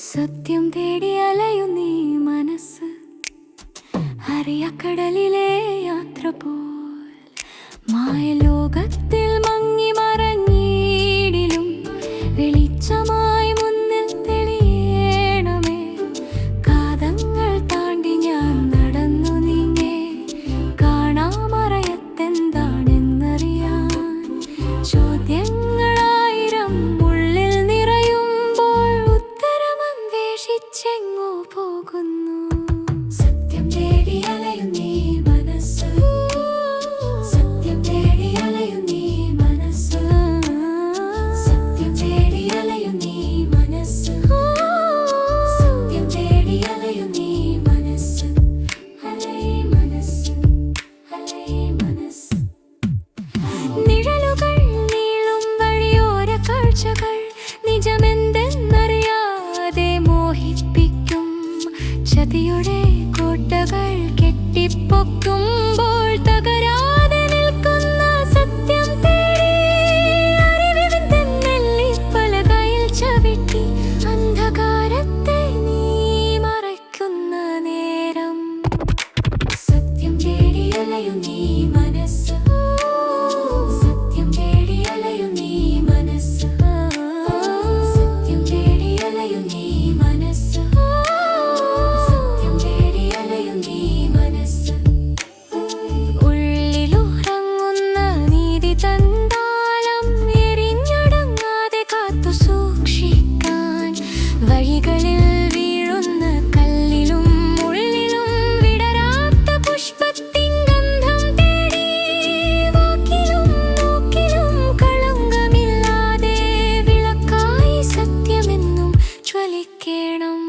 സത്യം തേടി അലയുന്നീ മനസ്സ് അറിയക്കടലിലെ യാത്ര പോൽ മായലോകത്തിൽ മങ്ങി മറഞ്ഞിടിലും വെളിച്ചമായി മുന്നിൽ തെളിയണമേ. കാതങ്ങൾ താണ്ടി ഞാൻ നടന്നു നീങ്ങേ കാണാമറയത്തെന്താണെന്നറിയാൻ ചോദ്യങ്ങളായിരം ഉള്ളിൽ നിറയുമ്പോൾ ഉത്തരമന്വേഷിച്ചെങ്ങോ പോകുന്നു. സത്യം തേടി അലയുന്നീ മനസ്സ്, സത്യം തേടി അലയുന്നീ മനസ്സ്, സത്യം തേടി അലയുന്നീ മനസ്സ്, സത്യം തേടി അലയുന്നീ മനസ്സ്, അലൈ മനസ്സ്, അലൈ മനസ്സ്. നിഴലുകൾ നീളും വഴിയോര കാഴ്ചകൾ നിജമെന്തെന്നറിയാതെ മോഹിപ്പിക്കും. ചതിയുടെ കോട്ടകൾ കെട്ടിപ്പൊക്കുമ്പോൾ തകരാതെ നിൽക്കുന്ന സത്യം തേടി അറിവിന്തെന്നല്ലി പലകയിൽ ചവിട്ടി അന്ധകാരത്തെ നീ മറയ്ക്കുന്ന നേരം. സത്യം തേടി അലയുന്നീ മനസ്സ്, സത്യം തേടി അലയുന്നീ മനസ്സ്, സത്യം തേടി അലയുന്നീ മനസ്സ്, സത്യം തേടി അലയുന്നീ മനസ്സ്. ഉള്ളിലുറങ്ങുന്ന നീതി തന്താലം എരിഞ്ഞടങ്ങാതെ കാത്തു സൂക്ഷിക്കാൻ വഴികളിൽ വീഴുന്ന കല്ലിലും ഉള്ളിലും വിടരാത്ത പുഷ്പത്തിൻ ഗന്ധം തേടി വാക്കിലും നോക്കിലും കളങ്കമില്ലാതെ വിളക്കായി സത്യമെന്നും ജ്വലിക്കണം.